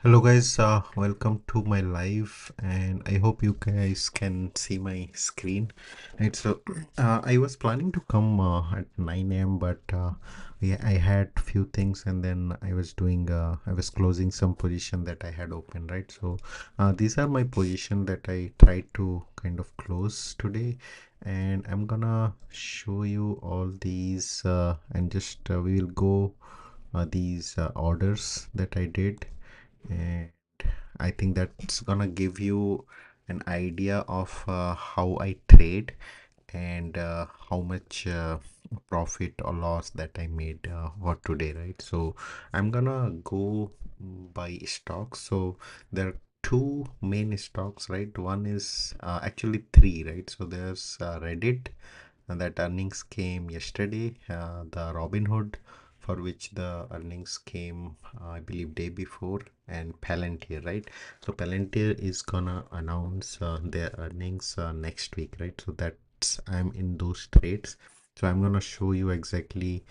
Hello guys, welcome to my live, and I hope you guys can see my screen. Right, so I was planning to come at 9 a.m. but yeah, I had few things, and then I was closing some position that I had open, right? So these are my position that I tried to kind of close today, and I'm gonna show you all these, and just we will go these orders that I did, and I think that's gonna give you an idea of how I trade, and how much profit or loss that I made for today, right? So I'm gonna go by stocks. So there are two main stocks, right? One is actually three, right? So there's Reddit, and that earnings came yesterday. The Robinhood, for which the earnings came, I believe, day before, and Palantir, right? So Palantir is gonna announce their earnings next week, right? So that's I'm in those trades. So I'm gonna show you exactly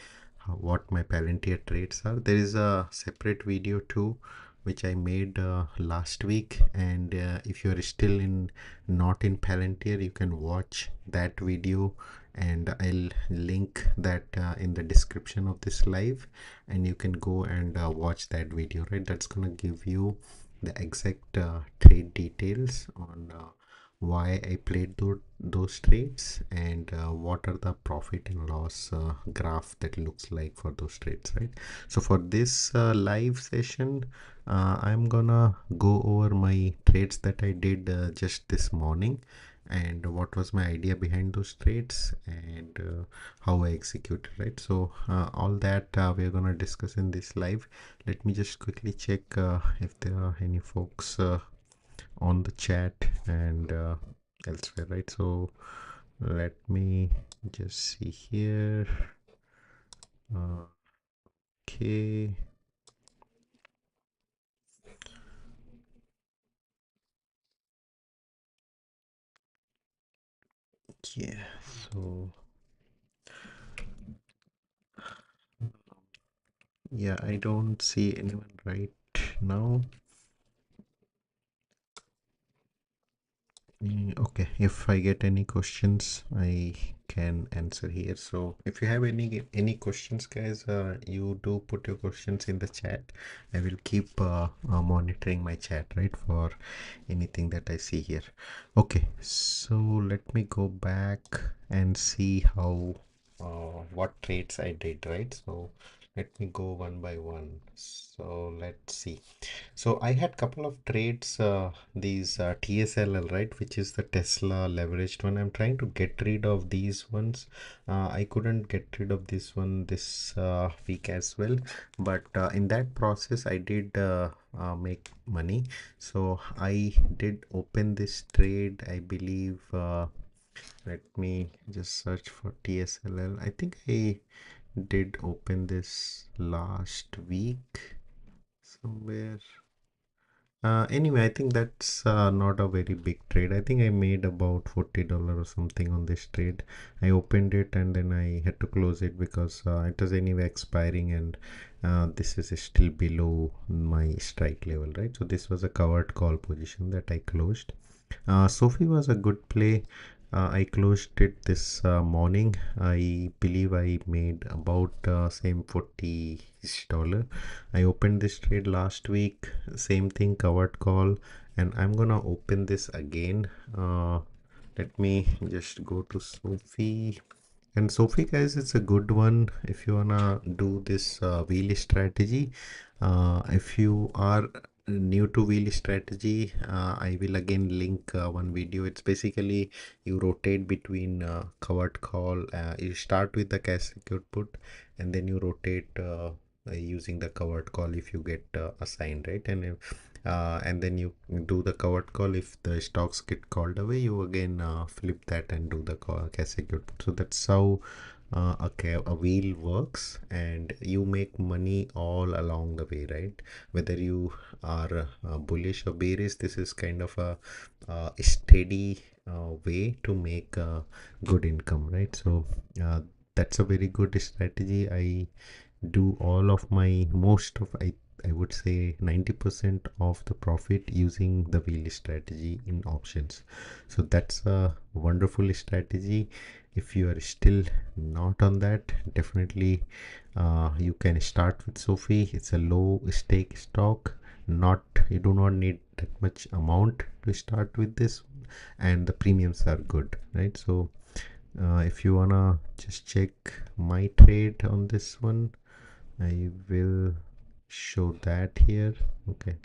what my Palantir trades are. There is a separate video too, which I made last week, and if you are still in not in Palantir, you can watch that video, and I'll link that in the description of this live, and you can go and watch that video, right? That's gonna give you the exact trade details on why I played those trades, and what are the profit and loss graph that looks like for those trades, right? So for this live session, I'm gonna go over my trades that I did just this morning, and what was my idea behind those trades, and how I executed, right? So all that we're gonna discuss in this live. Let me just quickly check if there are any folks on the chat and elsewhere, right? So let me just see here. Okay. Yeah, so yeah, I don't see anyone right now. Okay, if I get any questions, I can answer here. So if you have any questions, guys, you do put your questions in the chat. I will keep monitoring my chat, right, for anything that I see here. Okay, so let me go back and see how what trades I did, right? So let me go one by one. So let's see. So I had couple of trades, these TSLL, right, which is the Tesla leveraged one. I'm trying to get rid of these ones. I couldn't get rid of this one this week as well, but in that process, I did make money. So I did open this trade, I believe. Let me just search for TSLL. I think I did open this last week somewhere. Anyway, I think that's not a very big trade. I think I made about $40 or something on this trade. I opened it and then I had to close it because it was anyway expiring, and this is still below my strike level, right? So this was a covered call position that I closed. Sophie was a good play. I closed it this morning. I believe I made about same $40. I opened this trade last week, same thing, covered call, and I'm gonna open this again. Let me just go to Sophie. And Sophie, guys, it's a good one if you wanna do this wheel strategy. If you are new to wheel strategy, I will again link one video. It's basically you rotate between covered call. You start with the cash secured put, and then you rotate using the covered call if you get assigned, right? And if, and then you do the covered call. If the stocks get called away, you again flip that and do the cash secured put. So that's how a wheel works, and you make money all along the way, right? Whether you are bullish or bearish, this is kind of a steady way to make good income, right? So that's a very good strategy. I do all of my most of I I would say 90% of the profit using the wheel strategy in options. So that's a wonderful strategy. If you are still not on that, definitely you can start with Sophie. It's a low stake stock. Not You do not need that much amount to start with this, and the premiums are good, right? So if you wanna just check my trade on this one, I will show that here. Okay,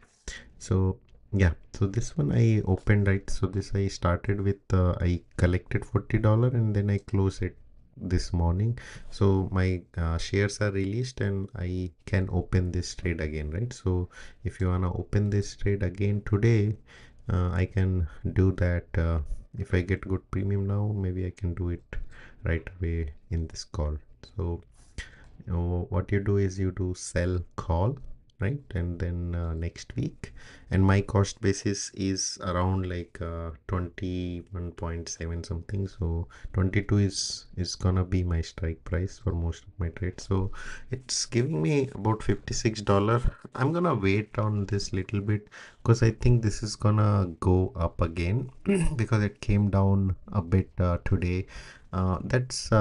so yeah, so this one I opened, right? So this I started with I collected $40 and then I closed it this morning. So my shares are released and I can open this trade again, right? So if you wanna open this trade again today, I can do that. If I get good premium now, maybe I can do it right away in this call. So what you do is you do sell call, right? And then next week, and my cost basis is around like 21.7 something, so 22 is gonna be my strike price for most of my trades. So it's giving me about $56. I'm gonna wait on this little bit because I think this is gonna go up again because it came down a bit today. That's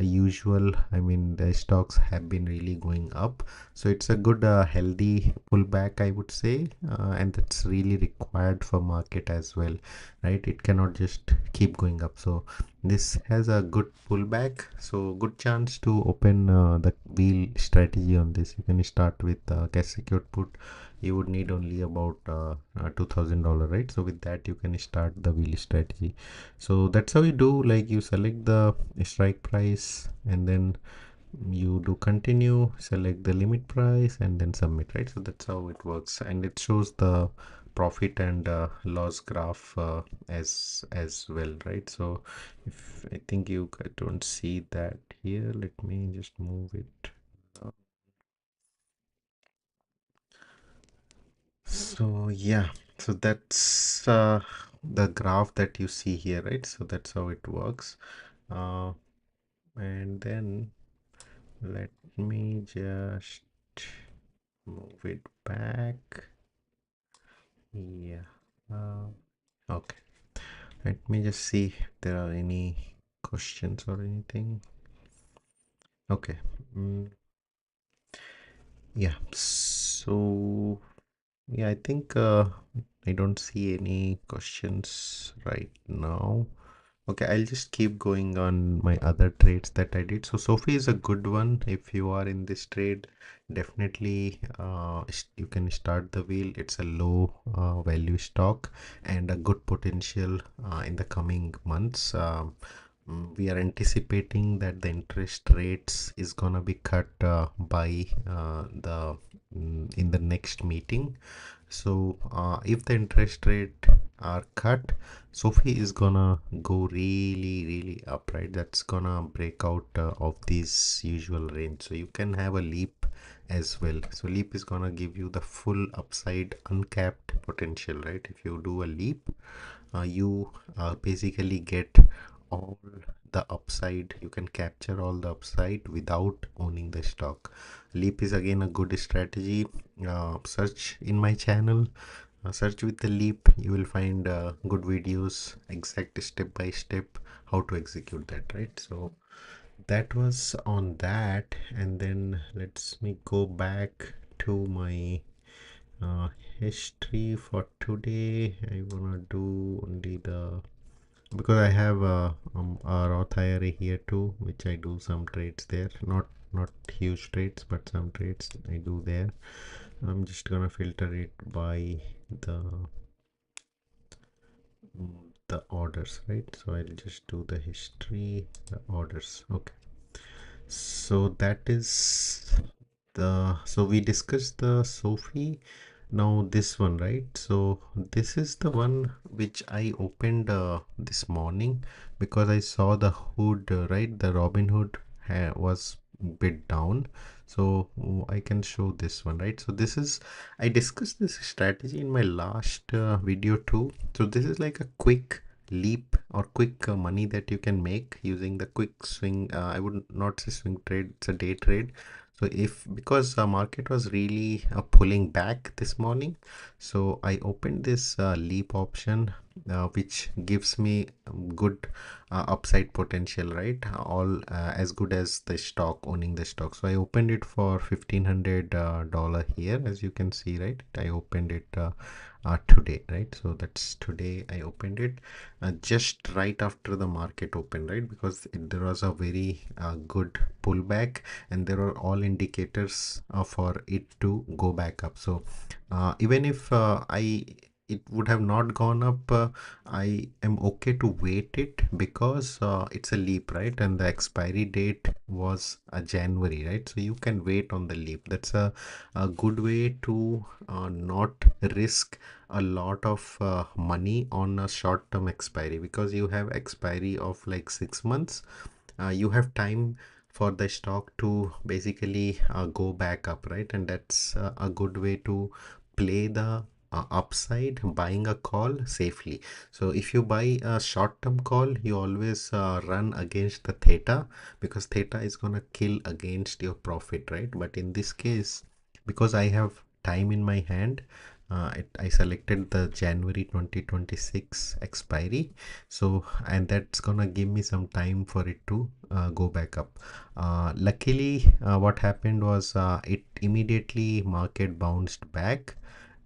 usual. I mean, the stocks have been really going up, so it's a good, healthy pullback, I would say, and that's really required for market as well, right? It cannot just keep going up. So this has a good pullback, so good chance to open the wheel strategy on this. You can start with cash secured put. You would need only about $2,000, right? So with that, you can start the wheel strategy. So that's how you do, like you select the strike price and then you do continue, select the limit price and then submit, right? So that's how it works, and it shows the profit and loss graph as well, right? So if I think you don't see that here, let me just move it. So yeah, so that's the graph that you see here, right? So that's how it works. uh, and then let me just move it back. Yeah. uh, okay, let me just see if there are any questions or anything. Okay. mm, yeah, so yeah, I think I don't see any questions right now. Okay, I'll just keep going on my other trades that I did. So Sophie is a good one. If you are in this trade, definitely you can start the wheel. It's a low value stock and a good potential in the coming months. We are anticipating that the interest rates is gonna be cut by the in the next meeting. So if the interest rate are cut, Sophie is gonna go really up, right? That's gonna break out of this usual range. So you can have a leap as well. So leap is gonna give you the full upside uncapped potential, right? If you do a leap, you basically get all the upside. You can capture all the upside without owning the stock. Leap is again a good strategy. Search in my channel, search with the leap. You will find good videos, exact step by step how to execute that, right? So that was on that, and then let's me go back to my history for today. I wanna do only the, because I have a Roth IRA here too, which I do some trades there. Not huge trades, but some trades I do there. I'm just gonna filter it by the the orders, right? So I'll just do the history, the orders. Okay, so that is the, so we discussed the Sophie. Now this one, right? So this is the one which I opened this morning because I saw the hood, right? The Robin Hood was bit down. So I can show this one, right? So this is, I discussed this strategy in my last video too. So this is like a quick leap or quick money that you can make using the quick swing. I would not say swing trade, it's a day trade. So if because the market was really pulling back this morning, so I opened this leap option, which gives me good upside potential, right? All as good as the stock, owning the stock. So I opened it for $1,500 here, as you can see, right? I opened it today, right? So that's today I opened it just right after the market opened, right? Because there was a very good pullback, and there are all indicators for it to go back up. So even if I it would have not gone up, I am okay to wait it, because it's a leap, right? And the expiry date was January, right? So you can wait on the leap. That's a good way to not risk a lot of money on a short term expiry, because you have expiry of like 6 months. You have time for the stock to basically go back up, right? And that's a good way to play the upside, buying a call safely. So if you buy a short term call, you always run against the theta, because theta is gonna kill against your profit, right? But in this case, because I have time in my hand, I selected the January 2026 expiry. So and that's gonna give me some time for it to go back up. Luckily, what happened was it immediately market bounced back,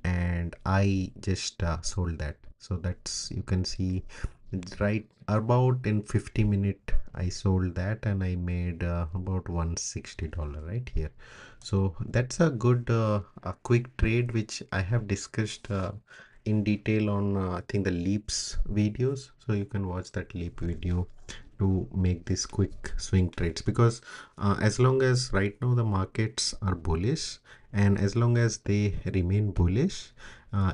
and I just sold that. So that's, you can see, right about in 50 minute I sold that, and I made about $160 right here. So that's a good a quick trade, which I have discussed in detail on I think the leaps videos. So you can watch that leap video to make these quick swing trades, because as long as right now the markets are bullish, and as long as they remain bullish,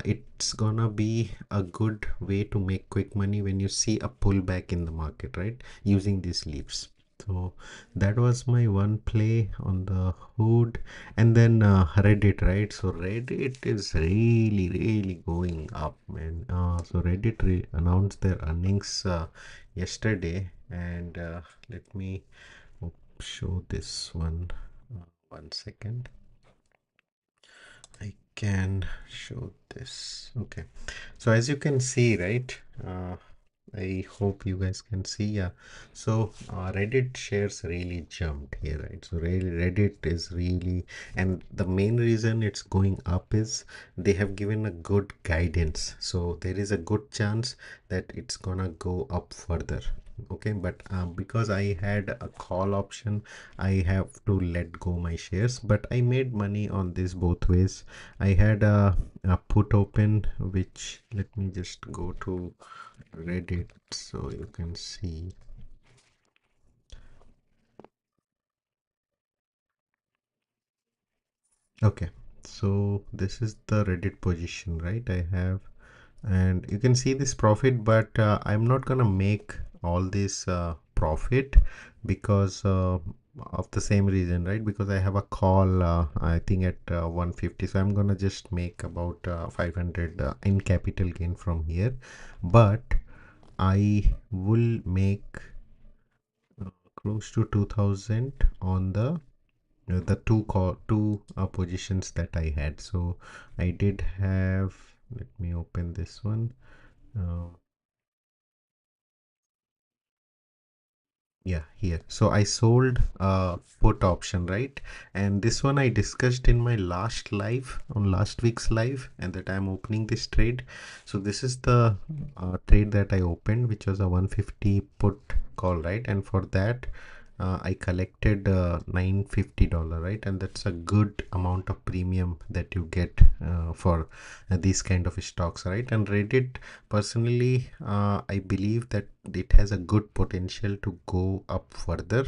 it's gonna be a good way to make quick money when you see a pullback in the market, right? Using these leaps. So that was my one play on the hood. And then Reddit, right? So Reddit is really going up, man. So Reddit announced their earnings yesterday, and let me show this one. 1 second. I can show this. Okay. So as you can see, right? I hope you guys can see. Yeah. So Reddit shares really jumped here, right? So really, Reddit is really, and the main reason it's going up is they have given a good guidance. So there is a good chance that it's gonna go up further. Okay, but because I had a call option, I have to let go my shares, but I made money on this both ways. I had a put open, which, let me just go to Reddit so you can see. Okay, so this is the Reddit position, right? I have, and you can see this profit, but I'm not gonna make all this profit, because of the same reason, right? Because I have a call I think at 150, so I'm gonna just make about 500 in capital gain from here, but I will make close to 2000 on the two positions that I had. So I did have, let me open this one. uh, Yeah, here. So I sold put option, right? And this one I discussed in my last live, on last week's live, and that I'm opening this trade. So this is the trade that I opened, which was a 150 put call, right? And for that, I collected $950, right? And that's a good amount of premium that you get for these kind of stocks, right? And Reddit, personally, I believe that it has a good potential to go up further.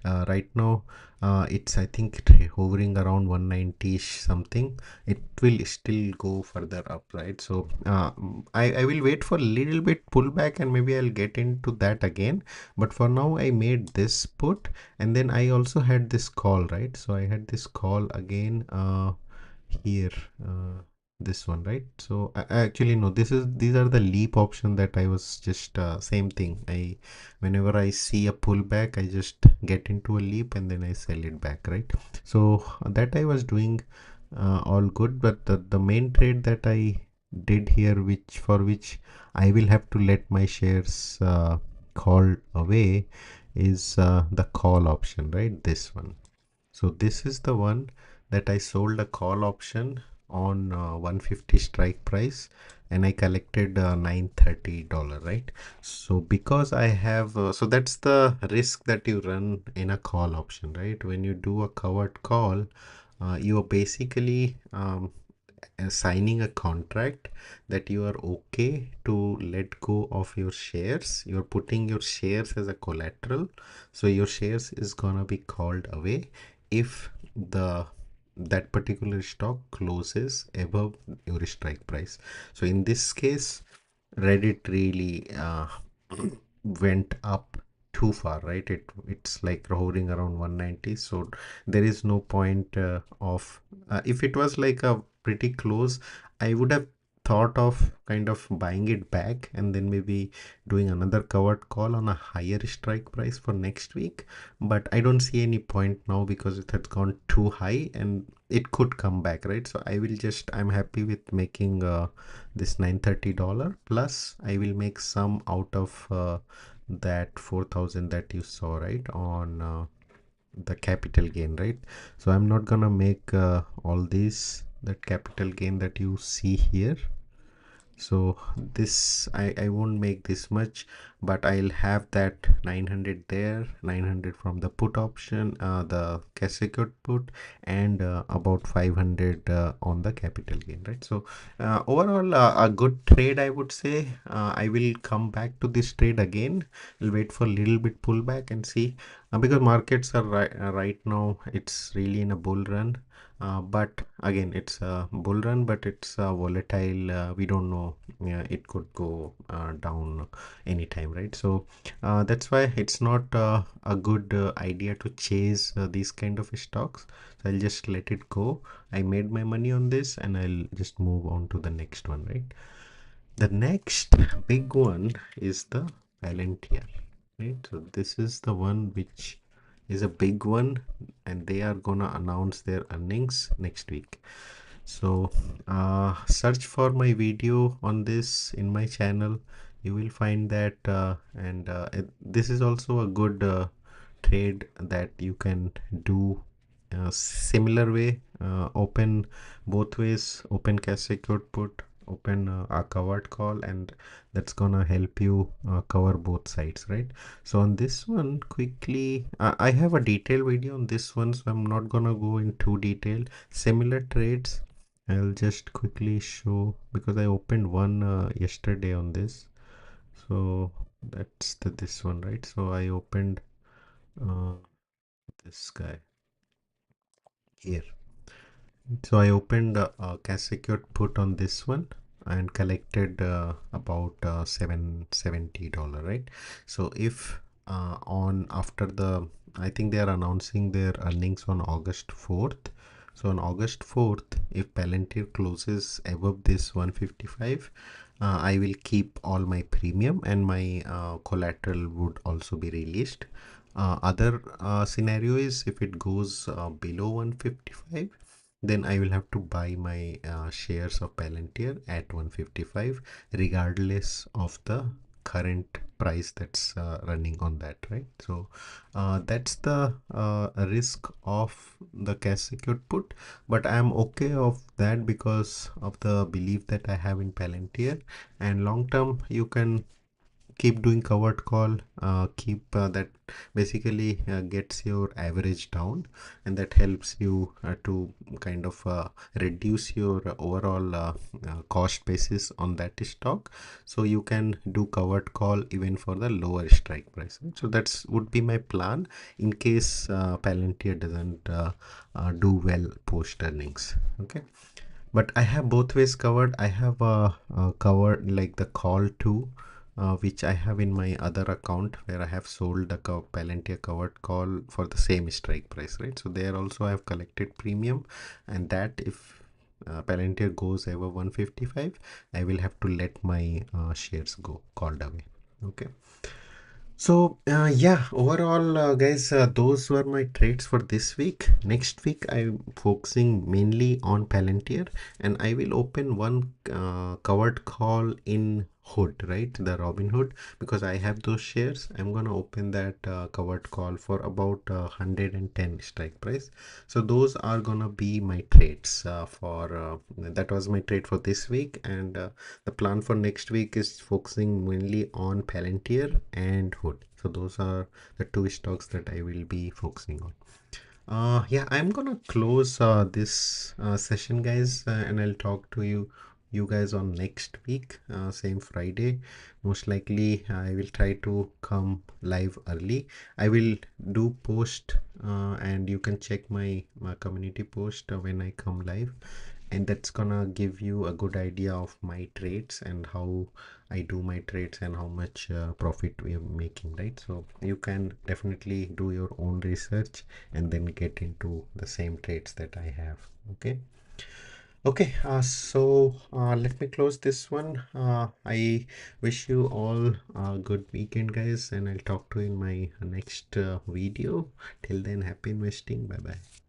Right now, it's, I think, hovering around 190-ish something. It will still go further up, right? So I will wait for a little bit pullback, and maybe I'll get into that again. But for now, I made this put, and then I also had this call, right? So I had this call again here. this one, right? So I actually no, these are the leap option that I was just same thing. I whenever I see a pullback, I just get into a leap and then I sell it back, right? So that I was doing all good, but the main trade that I did here, which I will have to let my shares call away, is the call option, right? This one. So this is the one that I sold a call option on 150 strike price, and I collected $930, right? So because I have so that's the risk that you run in a call option, right? When you do a covered call, you are basically signing a contract that you are okay to let go of your shares. You're putting your shares as a collateral, so your shares is gonna be called away if the that particular stock closes above your strike price. So in this case, Reddit really went up too far, right? It's like hovering around 190, so there is no point of if it was like a pretty close, I would have thought of kind of buying it back and then maybe doing another covered call on a higher strike price for next week. But I don't see any point now because it has gone too high and it could come back, right? So I'm happy with making this $930 plus I will make some out of that 4,000 that you saw, right, on the capital gain, right? So I'm not gonna make all these that capital gain that you see here. So this I won't make this much, but I'll have that 900 there, 900 from the put option, the cash secured put, and about 500 on the capital gain, right? So overall a good trade, I would say. I will come back to this trade again. I'll wait for a little bit pullback and see, because markets are right now it's really in a bull run. But again, it's a bull run, but it's volatile. We don't know. Yeah, it could go down anytime, right? So that's why it's not a good idea to chase these kind of stocks. So I'll just let it go. I made my money on this, and I'll just move on to the next one, right? The next big one is the Palantir, right? So this is the one which is a big one, and they are gonna announce their earnings next week. So search for my video on this in my channel. You will find that, this is also a good trade that you can do similar way. Open both ways. Open cash secured put. Open a covered call, and that's gonna help you cover both sides, right? So on this one, quickly, I have a detailed video on this one, so I'm not gonna go in too detail. Similar trades, I'll just quickly show because I opened one yesterday on this. So that's this one, right? So I opened uh, this guy here. So I opened a cash secured put on this one and collected about $770, right? So if on after the, I think they are announcing their earnings on August 4th. So on August 4th, if Palantir closes above this 155, I will keep all my premium and my collateral would also be released. Other scenario is if it goes below 155, then I will have to buy my shares of Palantir at 155 regardless of the current price that's running on that, right? So that's the risk of the cash secured put, but I'm okay of that because of the belief that I have in Palantir. And long term you can keep doing covered call, keep that basically gets your average down, and that helps you to kind of reduce your overall cost basis on that stock, so you can do covered call even for the lower strike price, right? So that's would be my plan in case Palantir doesn't do well post earnings. Okay, but I have both ways covered. I have covered like the call too, which I have in my other account where I have sold the Palantir covered call for the same strike price, right? So there also I have collected premium, and that if Palantir goes over 155, I will have to let my shares go called away. Okay. So yeah, overall, guys, those were my trades for this week. Next week, I'm focusing mainly on Palantir, and I will open one covered call in Hood, right? The Robin Hood, because I have those shares. I'm gonna open that covered call for about 110 strike price. So those are gonna be my trades for that was my trade for this week, and the plan for next week is focusing mainly on Palantir and Hood. So those are the two stocks that I will be focusing on. Yeah, I'm gonna close this session, guys, and I'll talk to you guys on next week, same Friday. Most likely, I will try to come live early. I will do post, and you can check my community post when I come live, and that's gonna give you a good idea of my trades and how I do my trades and how much profit we are making, right? So you can definitely do your own research and then get into the same trades that I have. Okay. Okay, let me close this one. I wish you all a good weekend, guys, and I'll talk to you in my next video. Till then, happy investing. Bye bye.